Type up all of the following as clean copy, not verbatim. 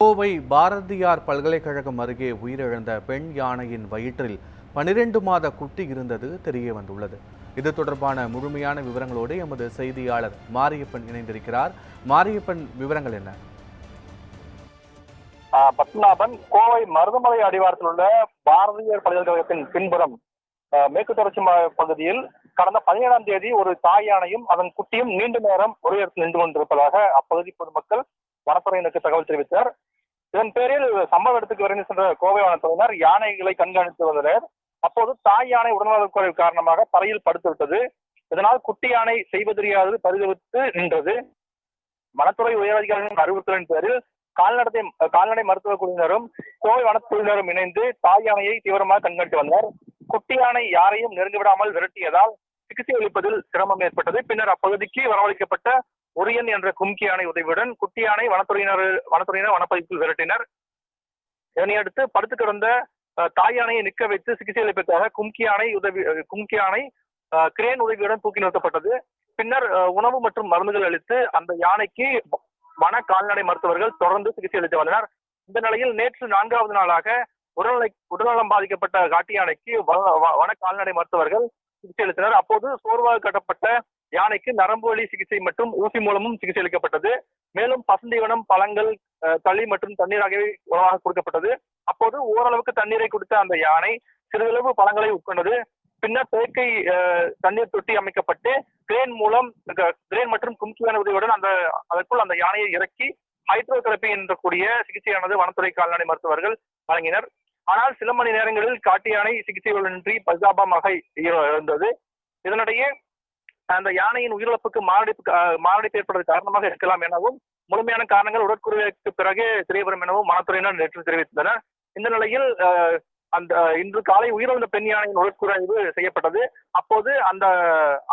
கோவை பாரதியார் பல்கலைக்கழகம் அருகே உயிரிழந்த பெண் யானையின் வயிற்றில் 12 மாத குட்டி இருந்தது தெரிய வந்துள்ளது. இது தொடர்பான முழுமையான விவரங்களோடு எமது செய்தியாளர் மாரியப்பன் இணைந்திருக்கிறார். மாரியப்பன், விவரங்கள் என்ன? பத்மநாபன், கோவை மருதமலை அடிவாரத்தில் உள்ள பாரதியார் பல்கலைக்கழகத்தின் பின்புறம் மேற்கு தொடர்ச்சி பகுதியில் கடந்த 17ஆம் தேதி ஒரு தாய் யானையும் அதன் குட்டியும் நீண்ட நேரம் ஒரே இடத்தில் நின்று கொண்டிருப்பதாக அப்பகுதி பொதுமக்கள் வனத்துறையினருக்கு தகவல் தெரிவித்தார். இதன் பேரில் சம்பவ இடத்துக்கு விரைந்து சென்ற கோவை வனத்துறையினர் யானைகளை கண்காணித்து வந்தனர். அப்போது தாய் யானை உடல்நலக்குறைவு காரணமாக தரையில் படுத்துவிட்டது. இதனால் குட்டி யானை செய்வதறியாது பரிதவித்து நின்றது. வனத்துறை உயரதிகாரிகளின் அறிவுறுத்தலின் பேரில் கால்நடை மருத்துவ குழுவினரும் கோவை வனத்துறையினரும் இணைந்து தாய் யானையை தீவிரமாக கண்காணித்து வந்தனர். குட்டி யானை யாரையும் நெருங்கிவிடாமல் விரட்டியதால் சிகிச்சை அளிப்பதில் சிரமம் ஏற்பட்டது. பின்னர் அப்பகுதிக்கு வரவழைக்கப்பட்ட உரியன் என்ற கும்கி யானை உதவியுடன் குட்டி யானை வனத்துறையினர் வனப்பகுதிக்குள் விரட்டினர். இதனையடுத்து படுத்து கிடந்த தாய் யானையை நிற்க வைத்து சிகிச்சை அளிப்பதற்காக கும்கி யானை கிரேன் உதவியுடன் தூக்கி நிறுத்தப்பட்டது. பின்னர் உணவு மற்றும் மருந்துகள் அளித்து அந்த யானைக்கு வன கால்நடை மருத்துவர்கள் தொடர்ந்து சிகிச்சை அளித்து வந்தனர். இந்த நிலையில் நேற்று 4வது நாளாக உடல்நலம் பாதிக்கப்பட்ட காட்டு யானைக்கு வன கால்நடை மருத்துவர்கள் சிகிச்சை அளித்தனர். அப்போது சோர்வாக கட்டப்பட்ட யானைக்கு நரம்பு வலி சிகிச்சை மற்றும் ஊசி மூலமும் சிகிச்சை அளிக்கப்பட்டது. மேலும் பசுந்தீவனம், பழங்கள், களி மற்றும் தண்ணீர் ஆகியவை உணவாக கொடுக்கப்பட்டது. அப்போது ஓரளவுக்கு தண்ணீரை கொடுத்த அந்த யானை சிறிதளவு பழங்களை உட்கொண்டது. பின்னர் செயற்கை தண்ணீர் தொட்டி அமைக்கப்பட்டு கிரேன் மற்றும் கும்கி யானை உதவியுடன் அதற்குள் அந்த யானையை இறக்கி ஹைட்ரோதெரபி என்ற கூடிய சிகிச்சையானது வனத்துறை கால்நடை மருத்துவர்கள் வழங்கினர். ஆனால் சில மணி நேரங்களில் காட்டு யானை சிகிச்சைகளின்றி பரிதாபமாக இருந்தது. இதனிடையே அந்த யானையின் உயிரிழப்புக்கு மாரடைப்பு ஏற்படுவது காரணமாக இருக்கலாம் எனவும், முழுமையான காரணங்கள் உடற்குறைவுக்கு பிறகு தெரியவரும் எனவும் வனத்துறையினர் நேற்று தெரிவித்தனர். இந்த நிலையில் இன்று காலை உயிரிழந்த பெண் யானையின் உடற்குறைவு செய்யப்பட்டது. அப்போது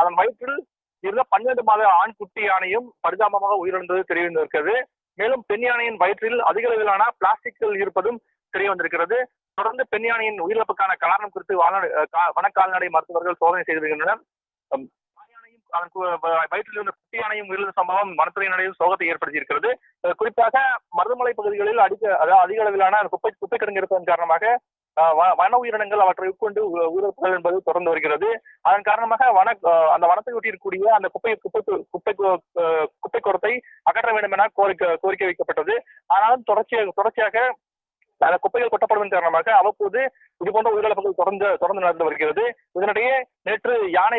அதன் வயிற்றில் இருந்த 12 மாத ஆண் குட்டி யானையும் பரிதாபமாக உயிரிழந்தது தெரிய வந்திருக்கிறது. மேலும் பெண் யானையின் வயிற்றில் அதிக அளவிலான பிளாஸ்டிக்கள் இருப்பதும் தெரிய வந்திருக்கிறது. தொடர்ந்து பெண் யானையின் உயிரிழப்புக்கான காரணம் குறித்து வன கால்நடை மருத்துவர்கள் சோதனை செய்து வருகின்றனர். வயிற்றில் இருந்த குட்டி யானையும் உயிரிழந்த சம்பவம் வனத்துறையினரையும் சோகத்தை ஏற்படுத்தி இருக்கிறது. குறிப்பாக மருதமலை பகுதிகளில் அதிக அளவிலான குப்பை கிடங்கு இருப்பதன் காரணமாக வன உயிரினங்கள் அவற்றை உட்கொண்டு உயிரிழப்புகள் என்பது தொடர்ந்து வருகிறது. அதன் காரணமாக அந்த வனத்தை ஒட்டி இருக்கக்கூடிய அந்த குப்பை குடத்தை அகற்ற வேண்டும் என கோரிக்கை வைக்கப்பட்டது. ஆனாலும் தொடர்ச்சியாக அந்த குப்பைகள் கொட்டப்படுவதன் காரணமாக அவ்வப்போது இது போன்ற உயிரிழப்புகள் தொடர்ந்து நடந்து வருகிறது. இதனிடையே நேற்று யானை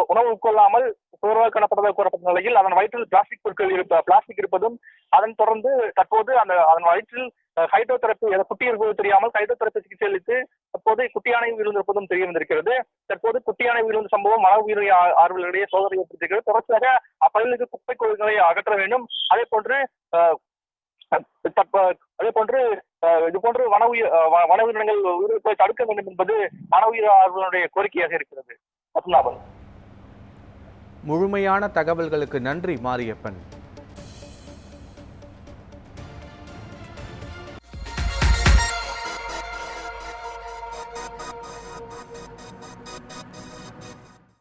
உணவு உட்கொள்ளாமல் சோர்வாக காணப்பட்டதாக கூறப்பட்ட நிலையில் அதன் வயிற்றில் பிளாஸ்டிக் இருப்பதும், அதன் தொடர்ந்து தற்போது அதன் வயிற்றில் ஹைட்ரோதெரபி குட்டி இருப்பது தெரியாமல் ஹைட்ரோதெரபி சிகிச்சை அளித்து தற்போது குட்டி யானை உயிரிழந்திருப்பதும் தெரிய வந்திருக்கிறது. தற்போது குட்டி யானை உயிரிழந்த சம்பவம் வன உயிரி ஆர்வலர்களிடையே சோதனை ஏற்படுத்தியிருக்கிறது. தொடர்ச்சியாக அப்பகுதிக்கு குப்பை கொள்கைகளை அகற்ற வேண்டும். அதே போன்று இது போன்று வன உயிரினங்கள் உயிரிழப்பை தடுக்க வேண்டும் என்பது வன உயிர் ஆர்வலருடைய கோரிக்கையாக இருக்கிறது. பத்மநாபன், முழுமையான தகவல்களுக்கு நன்றி மாரியப்பன்.